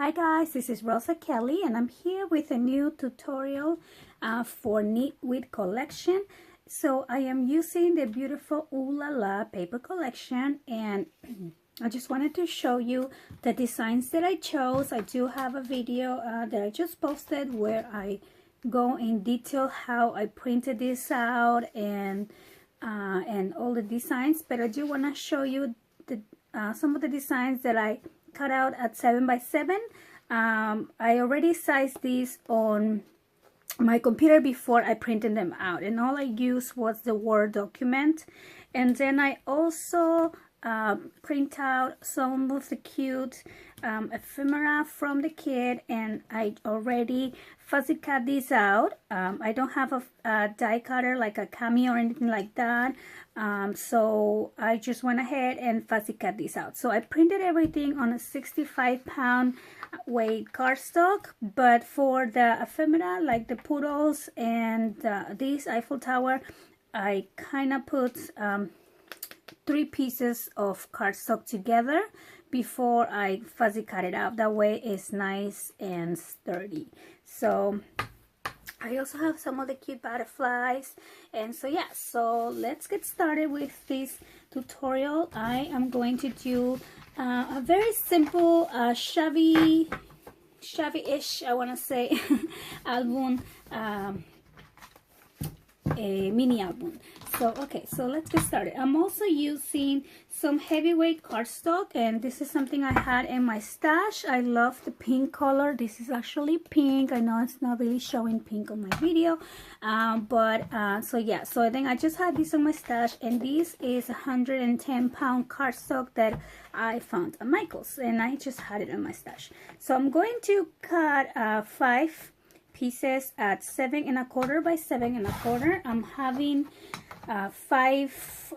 Hi guys, this is Rosa Kelly and I'm here with a new tutorial for Nitwit collection. So I am using the beautiful Ooh La La paper collection, and I just wanted to show you the designs that I chose. I do have a video that I just posted where I go in detail how I printed this out and all the designs, but I do want to show you the some of the designs that I cut out at 7x7. I already sized these on my computer before I printed them out, and all I used was the Word document. And then I also print out some of the cute ephemera from the kit, and I already fussy cut these out. I don't have a die cutter like a Cameo or anything like that, so I just went ahead and fussy cut these out. So I printed everything on a 65-pound weight cardstock, but for the ephemera like the poodles and this Eiffel Tower, I kind of put 3 pieces of cardstock together before I fussy cut it out. That way it's nice and sturdy. So I also have some of the cute butterflies, and so yeah, so let's get started with this tutorial. I am going to do a very simple shabby-ish, I want to say, album, a mini album. So okay, so let's get started. I'm also using some heavyweight cardstock, and this is something I had in my stash. I love the pink color. This is actually pink. I know it's not really showing pink on my video, so yeah, so I think I just had this in my stash, and this is 110-pound cardstock that I found at Michael's, and I just had it in my stash. So I'm going to cut 5 pieces at 7 1/4 by 7 1/4. I'm having 5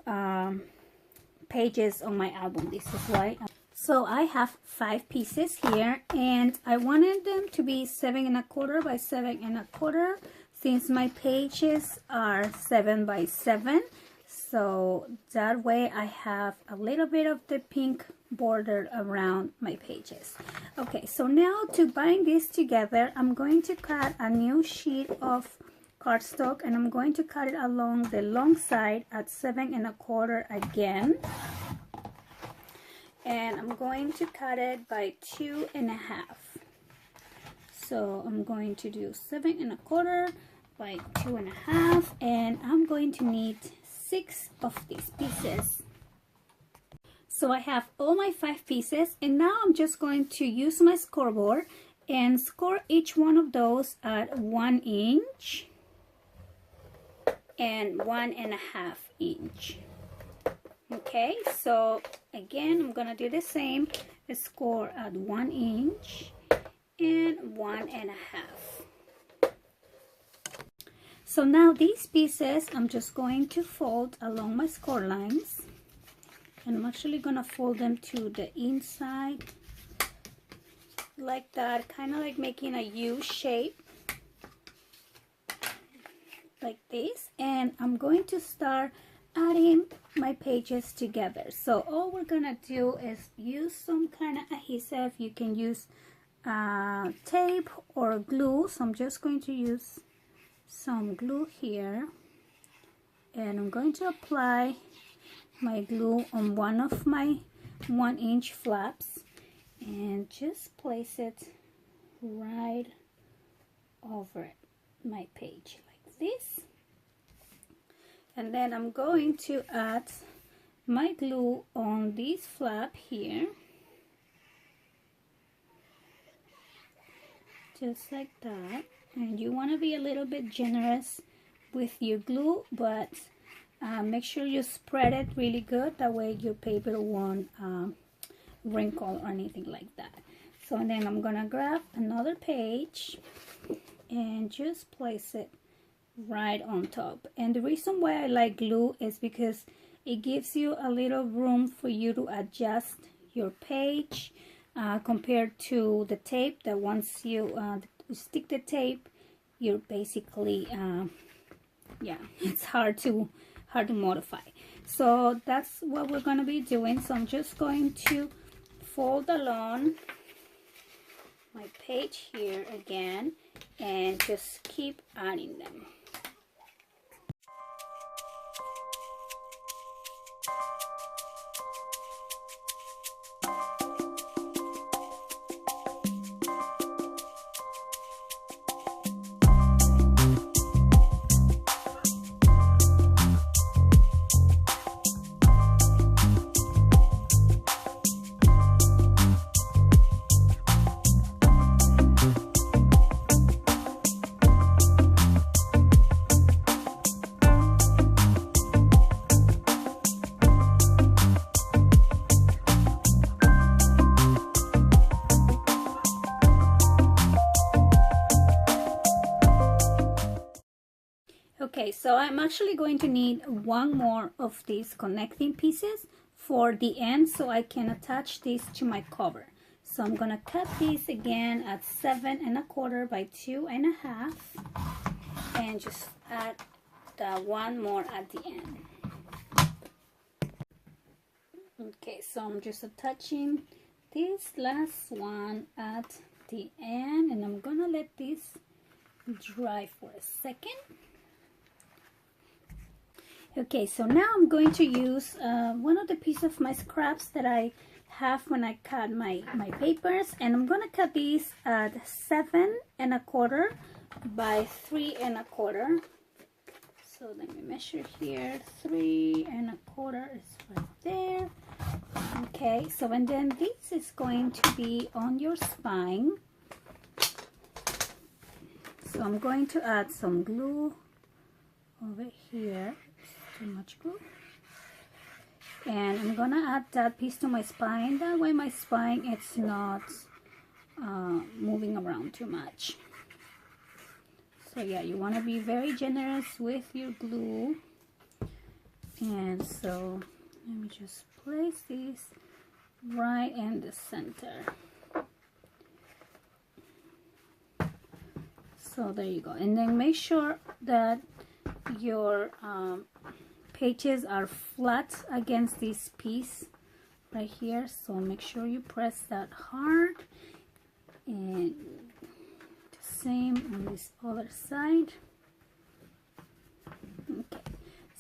pages on my album. This is why. So I have 5 pieces here, and I wanted them to be 7 1/4 by 7 1/4 since my pages are 7 by 7. So that way I have a little bit of the pink border around my pages. Okay, so now to bind this together, I'm going to cut a new sheet of cardstock, and I'm going to cut it along the long side at 7 1/4 again, and I'm going to cut it by 2 1/2. So I'm going to do 7 1/4 by 2 1/2, and I'm going to need 6 of these pieces. So I have all my 5 pieces, and now I'm just going to use my scoreboard and score each one of those at 1 inch and 1 1/2 inch. Okay, so again I'm gonna do the same, score at 1 inch and 1 1/2. So now these pieces I'm just going to fold along my score lines, and I'm actually gonna fold them to the inside like that, kind of like making a U shape like this, and I'm going to start adding my pages together. So all we're gonna do is use some kind of adhesive. You can use tape or glue, so I'm just going to use some glue here, and I'm going to apply my glue on one of my 1 inch flaps and just place it right over my page like this. And then I'm going to add my glue on this flap here, just like that. And you want to be a little bit generous with your glue, but make sure you spread it really good. That way your paper won't wrinkle or anything like that. So then I'm gonna grab another page and just place it right on top. And the reason why I like glue is because it gives you a little room for you to adjust your page compared to the tape, that once you stick the tape, you're basically yeah, it's hard to modify. So that's what we're going to be doing. So I'm just going to fold along my page here again and just keep adding them. Okay, so I'm actually going to need one more of these connecting pieces for the end so I can attach this to my cover. So I'm gonna cut these again at 7 1/4 by 2 1/2 and just add the one more at the end. Okay, so I'm just attaching this last one at the end, and I'm gonna let this dry for a second. Okay, so now I'm going to use one of the pieces of my scraps that I have when I cut my papers, and I'm going to cut these at 7 1/4 by 3 1/4. So let me measure here. 3 1/4 is right there. Okay, so and then this is going to be on your spine. So I'm going to add some glue over here. Too much glue, and I'm gonna add that piece to my spine. That way my spine it's not moving around too much. So yeah, you want to be very generous with your glue. And so let me just place this right in the center. So there you go, and then make sure that your pages are flat against this piece right here. So make sure you press that hard, and the same on this other side. Okay,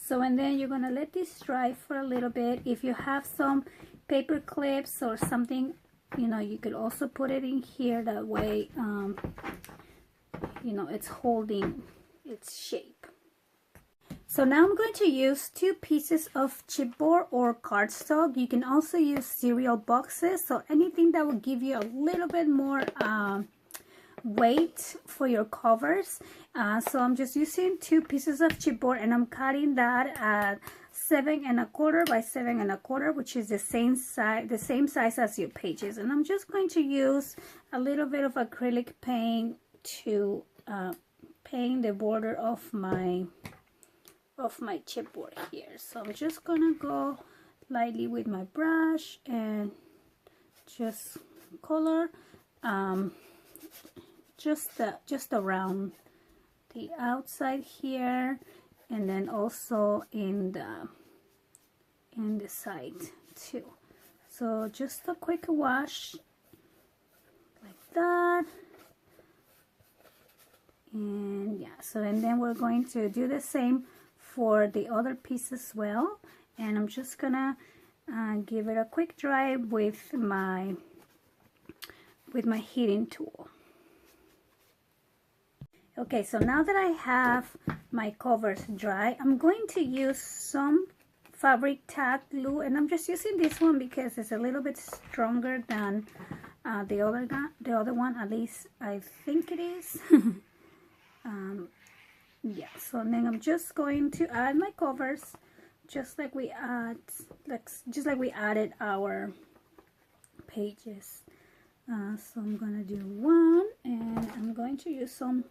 so and then you're gonna let this dry for a little bit. If you have some paper clips or something, you know, you could also put it in here. That way you know, it's holding its shape. So now I'm going to use 2 pieces of chipboard or cardstock. You can also use cereal boxes, so anything that will give you a little bit more weight for your covers. So I'm just using 2 pieces of chipboard, and I'm cutting that at 7 1/4 by 7 1/4, which is the same size as your pages. And I'm just going to use a little bit of acrylic paint to paint the border of my chipboard here. So I'm just gonna go lightly with my brush and just color just around the outside here, and then also in the side too. So just a quick wash like that. And yeah, so and then we're going to do the same for the other piece as well, and I'm just gonna give it a quick dry with my heating tool. Okay, so now that I have my covers dry, I'm going to use some fabric tack glue, and I'm just using this one because it's a little bit stronger than the other one, at least I think it is. Yeah, so then I'm just going to add my covers just like we added our pages. So I'm gonna do one, and I'm going to use some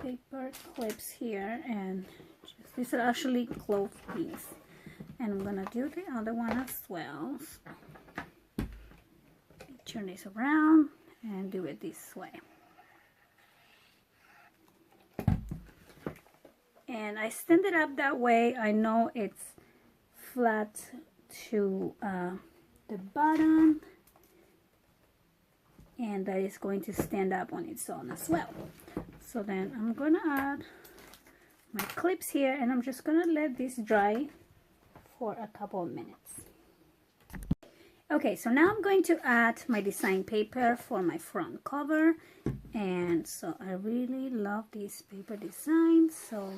paper clips here, and these are actually clothespins, and I'm gonna do the other one as well. So turn this around and do it this way. And I stand it up that way. I know it's flat to the bottom, and that is going to stand up on its own as well. So then I'm gonna add my clips here, and I'm just gonna let this dry for a couple of minutes. Okay, so now I'm going to add my design paper for my front cover, and so I really love this paper design, so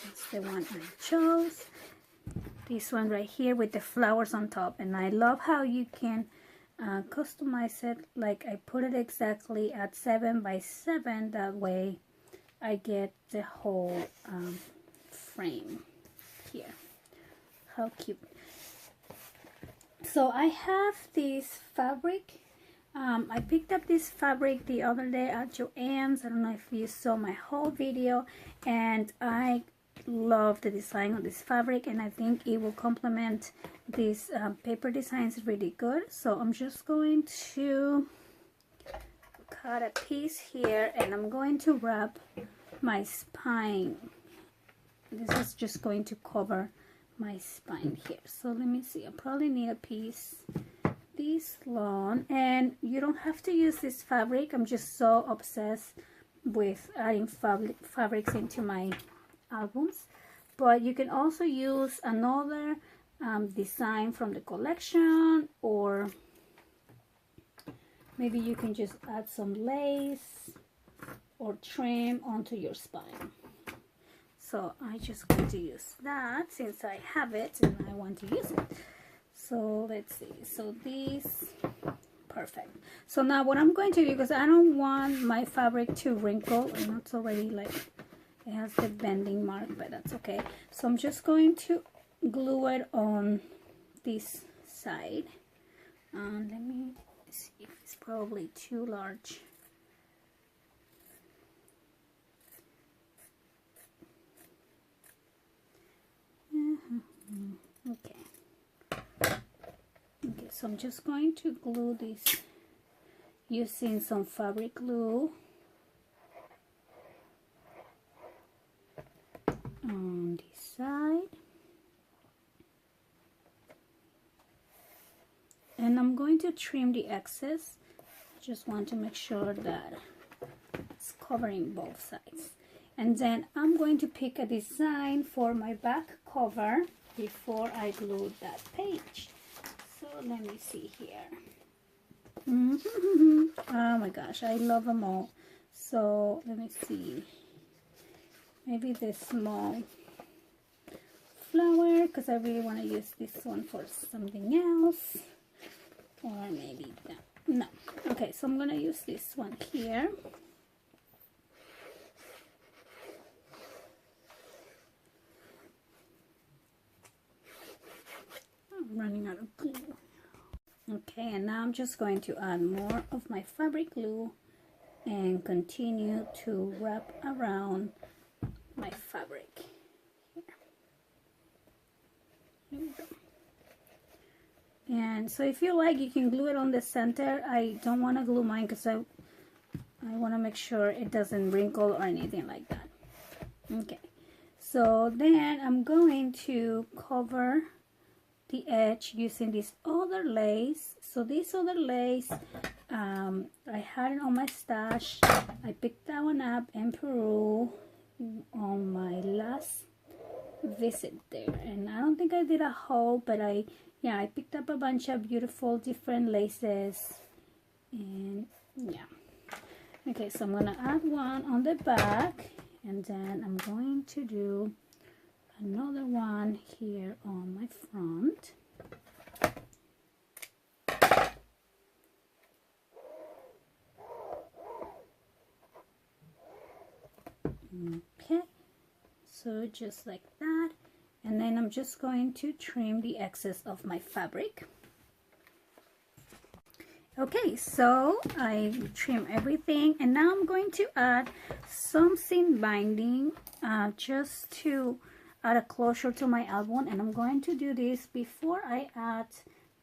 that's the one I chose. This one right here with the flowers on top, and I love how you can customize it. Like I put it exactly at 7 by 7, that way I get the whole frame here. How cute. So I have this fabric. I picked up this fabric the other day at Joann's. I don't know if you saw my whole video, and I love the design of this fabric, and I think it will complement these paper designs really good. So I'm just going to cut a piece here, and I'm going to wrap my spine. This is just going to cover my spine here. So let me see, I probably need a piece this long, and you don't have to use this fabric. I'm just so obsessed with adding fabrics into my albums, but you can also use another design from the collection, or maybe you can just add some lace or trim onto your spine. So I just going to use that since I have it and I want to use it. So let's see, so this, perfect. So now what I'm going to do, because I don't want my fabric to wrinkle, and it's already like, it has the bending mark, but that's okay. So I'm just going to glue it on this side. Let me see if it's probably too large. Okay, so I'm just going to glue this using some fabric glue on this side, and I'm going to trim the excess. I just want to make sure that it's covering both sides. And then I'm going to pick a design for my back cover before I glue that page. So let me see here. Oh my gosh, I love them all. So let me see. Maybe this small flower, because I really want to use this one for something else. Or maybe that. No. Okay, so I'm going to use this one here. Running out of glue. Okay, and now I'm just going to add more of my fabric glue and continue to wrap around my fabric. Here we go. And so if you like, you can glue it on the center. I don't want to glue mine because I want to make sure it doesn't wrinkle or anything like that. Okay, so then I'm going to cover the edge using this other lace. So this other lace, I had it on my stash. I picked that one up in Peru on my last visit there, and I don't think I did a haul, but I picked up a bunch of beautiful different laces, and yeah. Okay, so I'm gonna add one on the back, and then I'm going to do another one here on my front. Okay, so just like that, and then I'm just going to trim the excess of my fabric. Okay, so I trim everything, and now I'm going to add some seam binding just to add a closure to my album, and I'm going to do this before I add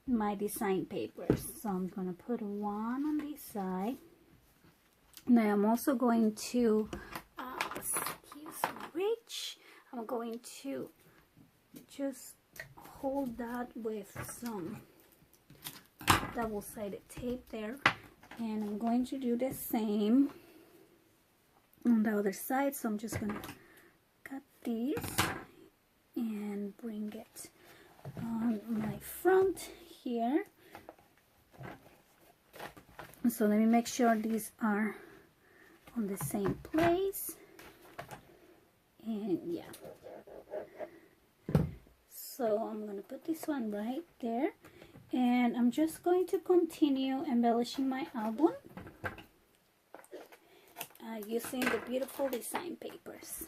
my design papers. So I'm going to put one on this side. Now I'm also going to, excuse my reach, I'm going to just hold that with some double-sided tape there, and I'm going to do the same on the other side. So I'm just going to cut this and bring it on my front here. So let me make sure these are on the same place, and yeah, so I'm going to put this one right there, and I'm just going to continue embellishing my album using the beautiful design papers.